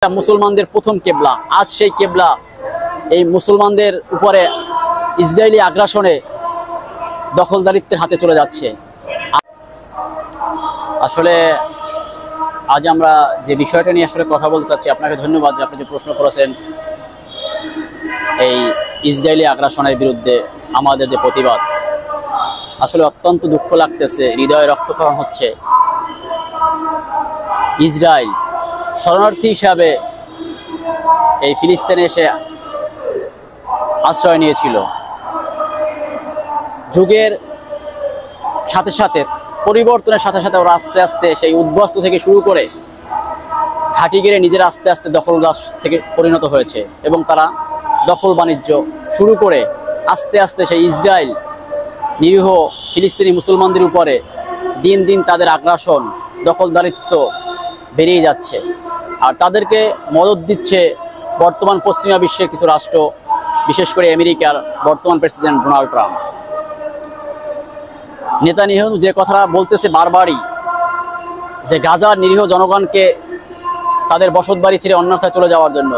মুসলমানদের প্রথম কেবলা, আজ সেই কেবলা এই মুসলমানদের উপরে ইসরায়েলি আগ্রাসনে দখলদারিত্বের হাতে চলে যাচ্ছে। আসলে আজ আমরা যে বিষয়টা নিয়ে আসলে কথা বলতে চাচ্ছি, আপনাকে ধন্যবাদ যে আপনি যে প্রশ্ন করেছেন। এই ইসরায়েলি আগ্রাসনের বিরুদ্ধে আমাদের যে প্রতিবাদ, আসলে অত্যন্ত দুঃখ লাগতেছে, হৃদয়ে রক্তক্ষরণ হচ্ছে। ইসরায়েল শরণার্থী হিসাবে এই ফিলিস্তিনে এসে আশ্রয় নিয়েছিল। যুগের সাথে সাথে, পরিবর্তনের সাথে সাথে ওরা আস্তে আস্তে সেই উদ্বাস্তু থেকে শুরু করে ঘাঁটি গেড়ে নিজেরা আস্তে আস্তে দখলদার থেকে পরিণত হয়েছে এবং তারা দখল বাণিজ্য শুরু করে আস্তে আস্তে সেই ইসরায়েল নিরীহ ফিলিস্তিনি মুসলমানদের উপরে দিন দিন তাদের আগ্রাসন, দখলদারিত্ব বেরিয়ে যাচ্ছে। আর তাদেরকে মদদ দিচ্ছে বর্তমান পশ্চিমা বিশ্বের কিছু রাষ্ট্র, বিশেষ করে আমেরিকার বর্তমান প্রেসিডেন্ট ডোনাল্ড ট্রাম্প। নেতানিয়াহু যে কথাটা বলতেছে বারবারই, যে গাজার নিরীহ জনগণকে তাদের বসতবাড়ি ছেড়ে অন্যথায় চলে যাওয়ার জন্য,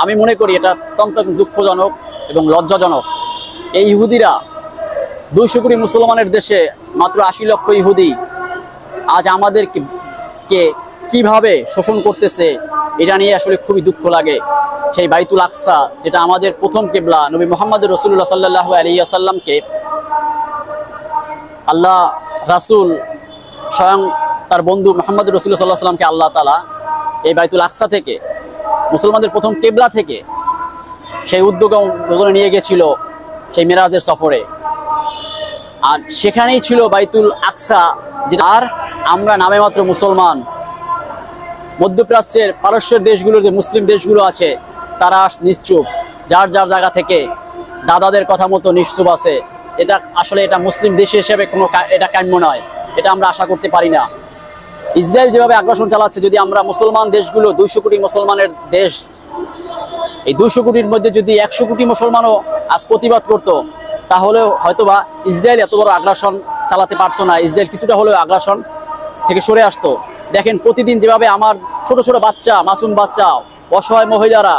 আমি মনে করি এটা অত্যন্ত দুঃখজনক এবং লজ্জাজনক। এই ইহুদিরা 200 কোটি মুসলমানের দেশে মাত্র 80 লক্ষ ইহুদি আজ আমাদেরকে কিভাবে শোষণ করতেছে, এটা নিয়ে আসলে খুবই দুঃখ লাগে। সেই বাইতুল আকসা, যেটা আমাদের প্রথম কেবলা, নবী মুহাম্মদ রাসূলুল্লাহ সাল্লাল্লাহু আলাইহি ওয়াসাল্লামকে আল্লাহ রাসূল স্বয়ং তার বন্ধু মুহাম্মদ রাসূলুল্লাহ সাল্লাল্লাহু আলাইহি ওয়াসাল্লামকে আল্লাহ তাআলা এই বাইতুল আকসা থেকে, মুসলমানদের প্রথম কেবলা থেকে সেই উদ্যোগ নিয়ে গেছিল সেই মেরাজের সফরে। আর সেখানেই ছিল বাইতুল আকসা, যেটা আর আমরা নামে মাত্র মুসলমান। মধ্যপ্রাচ্যের পারস্যের দেশগুলো, যে মুসলিম দেশগুলো আছে, তারা নিশ্চুপ, যার যার জায়গা থেকে দাদাদের কথা মতো নিশ্চুপ আছে। এটা আসলে এটা মুসলিম দেশ হিসেবে এটা কাম্য নয়, এটা আমরা আশা করতে পারি না। ইসরায়েল যেভাবে আগ্রাসন চালাচ্ছে, যদি আমরা মুসলমান দেশগুলো, 200 কোটি মুসলমানের দেশ, এই 200 কোটির মধ্যে যদি 100 কোটি মুসলমানও আজ প্রতিবাদ করতো, তাহলেও হয়তোবা ইসরায়েল এত বড় আগ্রাসন চালাতে পারতো না। ইসরায়েল কিছুটা হলেও আগ্রাসন থেকে সরে আসতো। দেখেন প্রতিদিন যেভাবে আমার ছোট ছোট বাচ্চা, মাসুম বাচ্চা, অসহায় মহিলারা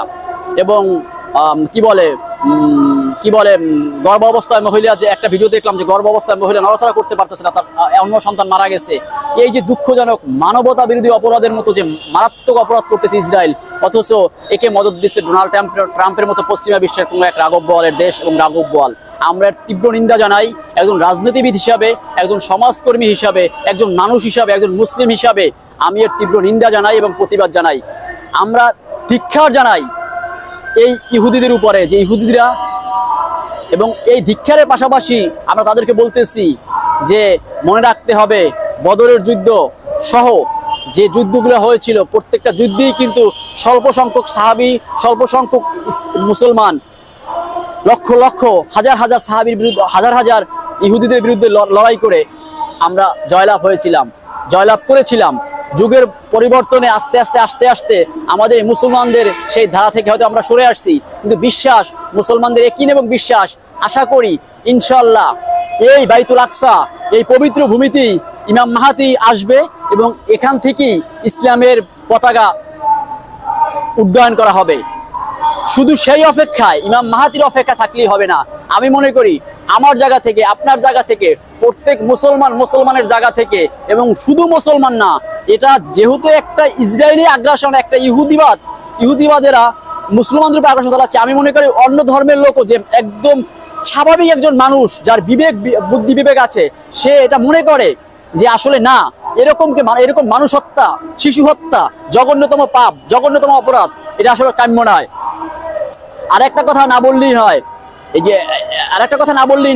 এবং কি বলে গর্ভ অবস্থায় মহিলা, যে একটা ভিডিও দেখলাম যে গর্ভ অবস্থায় মহিলা নড়াচড়া করতে পারতেছে না, তার অন্য সন্তান মারা গেছে। এই যে দুঃখজনক মানবতা বিরোধী অপরাধের মতো যে মারাত্মক অপরাধ করতেছে ইসরায়েল, অথচ একে মদত দিচ্ছে ডোনাল্ড ট্রাম্পের মতো পশ্চিমা বিশ্বের কোনো এক রাঘব বোয়ালের দেশ এবং রাঘব বোয়াল। আমরা তীব্র নিন্দা জানাই। একজন রাজনীতিবিদ হিসাবে, একজন সমাজকর্মী হিসাবে, একজন মানুষ হিসাবে, একজন মুসলিম হিসাবে আমি এর তীব্র নিন্দা জানাই এবং প্রতিবাদ জানাই। আমরা ধিক্কার জানাই এই ইহুদিদের উপরে, যে ইহুদিরা, এবং এই ধিক্কারের পাশাপাশি আমরা তাদেরকে বলতেছি যে মনে রাখতে হবে বদরের যুদ্ধ সহ যে যুদ্ধগুলো হয়েছিল, প্রত্যেকটা যুদ্ধেই কিন্তু স্বল্প সংখ্যক সাহাবী, স্বল্প সংখ্যক মুসলমান, লক্ষ লক্ষ হাজার হাজার সাহাবীর বিরুদ্ধে, হাজার হাজার ইহুদিদের বিরুদ্ধে লড়াই করে আমরা জয়লাভ করেছিলাম। যুগের পরিবর্তনে আস্তে আস্তে আমাদের মুসলমানদের সেই ধারা থেকে হয়তো আমরা সরে আসছি, কিন্তু বিশ্বাস, মুসলমানদের একই এবং বিশ্বাস, আশা করি ইনশাআল্লাহ এই বাইতুল আকসা, এই পবিত্র ভূমিতেই ইমাম মাহাদি আসবে এবং এখান থেকেই ইসলামের পতাকা উড্ডয়ন করা হবে। শুধু সেই অপেক্ষায়, ইমাম মাহাদির অপেক্ষা থাকলেই হবে না। আমি মনে করি আমার জায়গা থেকে, আপনার জায়গা থেকে, প্রত্যেক মুসলমানের জায়গা থেকে, এবং শুধু মুসলমান না, এটা যেহেতু একটা ইসরায়েলি আগ্রাসন, একটা ইহুদিবাদেরা মুসলমানদের উপর আগ্রাসন চালাচ্ছে, আমি মনে করি অন্য ধর্মের লোকও, যে একদম স্বাভাবিক একজন মানুষ যার বুদ্ধি বিবেক আছে, সে এটা মনে করে যে আসলে না, এরকম মানুষ হত্যা, শিশু হত্যা জঘন্যতম পাপ, জঘন্যতম অপরাধ, এটা আসলে কাম্য নয়। আরেকটা কথা না বললেই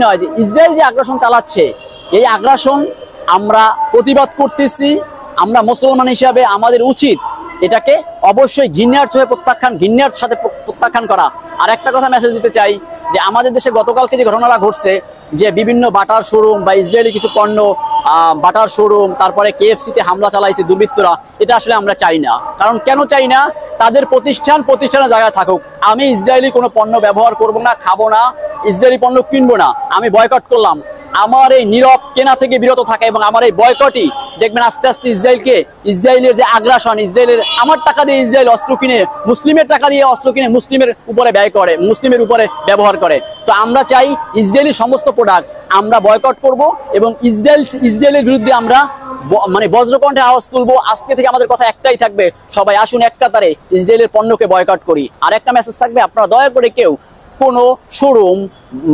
নয়, যে ইসরায়েল যে আগ্রাসন চালাচ্ছে, এই আগ্রাসন আমরা প্রতিবাদ করতেছি। আমরা মুসলমান হিসাবে আমাদের উচিত এটাকে অবশ্যই ঘৃণার সাথে প্রত্যাখ্যান করা। আর একটা কথা মেসেজ দিতে চাই, যে আমাদের দেশে গতকালকে যে ঘটনাটা ঘটছে, যে বিভিন্ন বাটার শোরুম বা ইসরায়েলি কিছু পণ্য বাটার শোরুম, তারপরে KFC-তে হামলা চালাইছে দুর্বৃত্তরা, এটা আসলে আমরা চাই না। কারণ কেন চাই না? তাদের প্রতিষ্ঠানের জায়গায় থাকুক। আমি ইসরায়েলি কোনো পণ্য ব্যবহার করব না, খাবো না, ইসরায়েলি পণ্য কিনবো না, আমি বয়কট করলাম। আমার এই নীরব কেনা থেকে বিরত থাকা এবং আমার এই বয়কটই দেখবেন আস্তে আস্তে ইসরায়েলের যে আগ্রাসন, ইসরায়েলের আমার টাকা দিয়ে ইসরায়েল অস্ত্র কিনে, মুসলিমের টাকা দিয়ে অস্ত্র কিনে মুসলিমের উপরে ব্যয় করে, মুসলিমের উপরে ব্যবহার করে। তো আমরা চাই ইসরায়েলি সমস্ত প্রোডাক্ট আমরা বয়কট করব এবং ইসরায়েলের বিরুদ্ধে আমরা মানে বজ্রকণ্ঠে আওয়াজ তুলবো। আজকে থেকে আমাদের কথা একটাই থাকবে, সবাই আসুন এক কাতারে ইসরায়েলের পণ্যকে বয়কট করি। আর একটা মেসেজ থাকবে, আপনারা দয়া করে কেউ কোনো শোরুম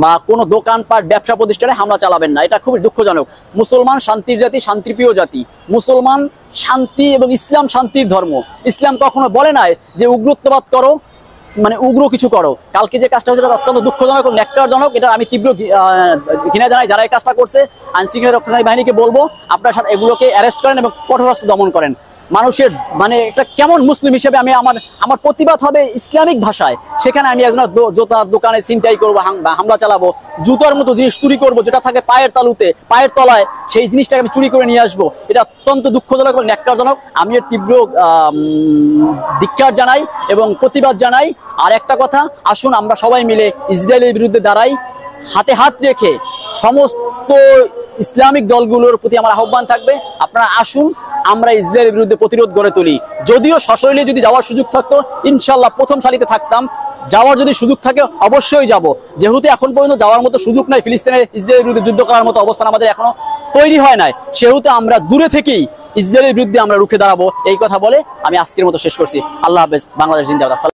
বা কোনো দোকানপাট ব্যবসা প্রতিষ্ঠানে হামলা চালাবেন না, এটা খুবই দুঃখজনক। মুসলমান শান্তির জাতি, শান্তিপ্রিয় জাতি। মুসলমান শান্তি এবং ইসলাম শান্তির ধর্ম। ইসলাম কখনো বলে নাই যে উগ্রত্ববাদ করো, মানে উগ্র কিছু করো। কালকে যে কাজটা হয়েছে অত্যন্ত দুঃখজনক এবং ন্যাক্কারজনক, এটা আমি তীব্র ঘৃণা জানাই যারা এই কাজটা করছে। আইনশৃঙ্খলা রক্ষাকারী বাহিনীকে বলবো আপনারা এগুলোকে অ্যারেস্ট করেন এবং কঠোর শাস্তি দমন করেন। মানুষের মানে একটা কেমন মুসলিম হিসেবে আমি আমার প্রতিবাদ হবে ইসলামিক ভাষায়, সেখানে আমি একজন জুতার দোকানে ছিনতাই করবো, হামলা চালাবো, জুতার মতো জিনিস চুরি করবো যেটা থাকে পায়ের তালুতে, পায়ের তলায়, সেই জিনিসটাকে আমি চুরি করে নিয়ে আসবো। এটা অত্যন্ত দুঃখজনক এবং ন্যাক্কারজনক। আমি এর তীব্র ধিক্কার জানাই এবং প্রতিবাদ জানাই। আর একটা কথা, আসুন আমরা সবাই মিলে ইসরায়েলের বিরুদ্ধে দাঁড়াই, হাতে হাত রেখে। সমস্ত ইসলামিক দলগুলোর প্রতি আমার আহ্বান থাকবে, আপনারা আসুন আমরা ইসরায়েলের বিরুদ্ধে প্রতিরোধ গড়ে তুলি। যদিও সশরীরে যদি যাওয়ার সুযোগ থাকতো ইনশাল্লাহ প্রথম সারিতে থাকতাম, যাওয়ার যদি সুযোগ থাকে অবশ্যই যাব। যেহেতু এখন পর্যন্ত যাওয়ার মতো সুযোগ নাই, ফিলিস্তিনের ইসরায়েলের বিরুদ্ধে যুদ্ধ করার মতো অবস্থান আমাদের এখনো তৈরি হয় নাই, সেহেতু আমরা দূরে থেকেই ইসরায়েলের বিরুদ্ধে আমরা রুখে দাঁড়াবো। এই কথা বলে আমি আজকের মতো শেষ করছি। আল্লাহ হাফেজ। বাংলাদেশ জিন্দাবাদ।